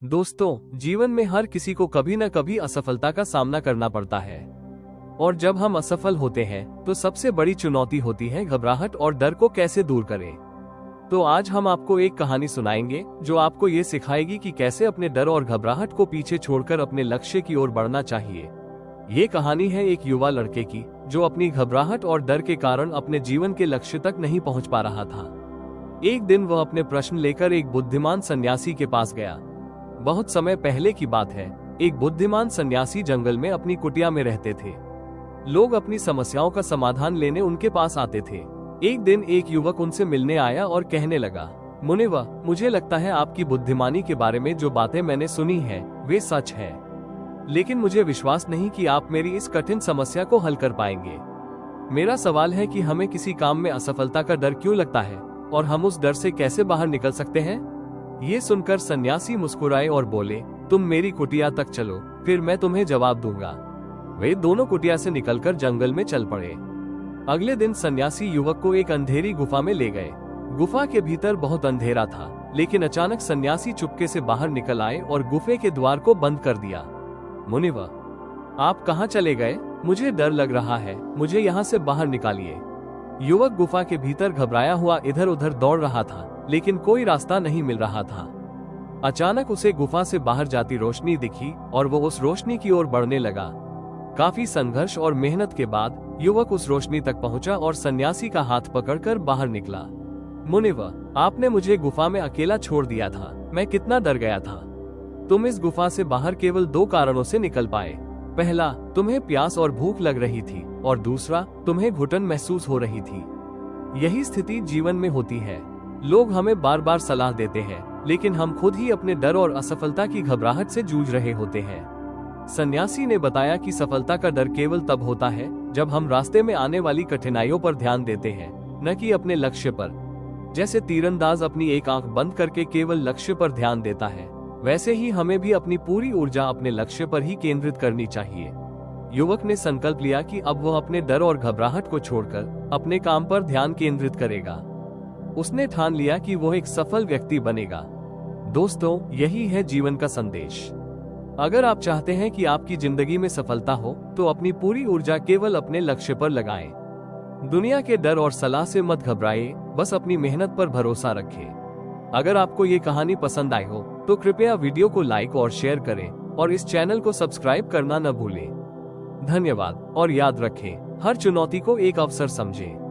दोस्तों, जीवन में हर किसी को कभी न कभी असफलता का सामना करना पड़ता है और जब हम असफल होते हैं तो सबसे बड़ी चुनौती होती है घबराहट और डर को कैसे दूर करें। तो आज हम आपको एक कहानी सुनाएंगे जो आपको ये सिखाएगी कि कैसे अपने डर और घबराहट को पीछे छोड़कर अपने लक्ष्य की ओर बढ़ना चाहिए। ये कहानी है एक युवा लड़के की जो अपनी घबराहट और डर के कारण अपने जीवन के लक्ष्य तक नहीं पहुंच पा रहा था। एक दिन वह अपने प्रश्न लेकर एक बुद्धिमान सन्यासी के पास गया। बहुत समय पहले की बात है। एक बुद्धिमान सन्यासी जंगल में अपनी कुटिया में रहते थे। लोग अपनी समस्याओं का समाधान लेने उनके पास आते थे। एक दिन एक युवक उनसे मिलने आया और कहने लगा, मुनिवर, मुझे लगता है आपकी बुद्धिमानी के बारे में जो बातें मैंने सुनी है वे सच है, लेकिन मुझे विश्वास नहीं कि आप मेरी इस कठिन समस्या को हल कर पाएंगे। मेरा सवाल है कि हमें किसी काम में असफलता का डर क्यों लगता है और हम उस डर से कैसे बाहर निकल सकते हैं। ये सुनकर सन्यासी मुस्कुराए और बोले, तुम मेरी कुटिया तक चलो, फिर मैं तुम्हें जवाब दूंगा। वे दोनों कुटिया से निकलकर जंगल में चल पड़े। अगले दिन सन्यासी युवक को एक अंधेरी गुफा में ले गए। गुफा के भीतर बहुत अंधेरा था, लेकिन अचानक सन्यासी चुपके से बाहर निकल आए और गुफे के द्वार को बंद कर दिया। मुनिवर, आप कहाँ चले गए? मुझे डर लग रहा है, मुझे यहाँ से बाहर निकालिए। युवक गुफा के भीतर घबराया हुआ इधर उधर दौड़ रहा था, लेकिन कोई रास्ता नहीं मिल रहा था। अचानक उसे गुफा से बाहर जाती रोशनी दिखी और वो उस रोशनी की ओर बढ़ने लगा। काफी संघर्ष और मेहनत के बाद युवक उस रोशनी तक पहुंचा और सन्यासी का हाथ पकड़कर बाहर निकला। मुनिवर, आपने मुझे गुफा में अकेला छोड़ दिया था, मैं कितना डर गया था। तुम इस गुफा से बाहर केवल 2 कारणों से निकल पाए। पहला, तुम्हें प्यास और भूख लग रही थी और दूसरा, तुम्हें घुटन महसूस हो रही थी। यही स्थिति जीवन में होती है। लोग हमें बार बार सलाह देते हैं, लेकिन हम खुद ही अपने डर और असफलता की घबराहट से जूझ रहे होते हैं। सन्यासी ने बताया कि सफलता का डर केवल तब होता है जब हम रास्ते में आने वाली कठिनाइयों पर ध्यान देते हैं, न कि अपने लक्ष्य पर। जैसे तीरंदाज अपनी एक आंख बंद करके केवल लक्ष्य पर ध्यान देता है, वैसे ही हमें भी अपनी पूरी ऊर्जा अपने लक्ष्य पर ही केंद्रित करनी चाहिए। युवक ने संकल्प लिया कि अब वह अपने डर और घबराहट को छोड़कर अपने काम पर ध्यान केंद्रित करेगा। उसने ठान लिया कि वह एक सफल व्यक्ति बनेगा। दोस्तों, यही है जीवन का संदेश। अगर आप चाहते हैं कि आपकी जिंदगी में सफलता हो, तो अपनी पूरी ऊर्जा केवल अपने लक्ष्य पर लगाएं। दुनिया के डर और सलाह से मत घबराएं, बस अपनी मेहनत पर भरोसा रखें। अगर आपको ये कहानी पसंद आई हो तो कृपया वीडियो को लाइक और शेयर करें और इस चैनल को सब्सक्राइब करना न भूलें। धन्यवाद और याद रखें, हर चुनौती को एक अवसर समझें।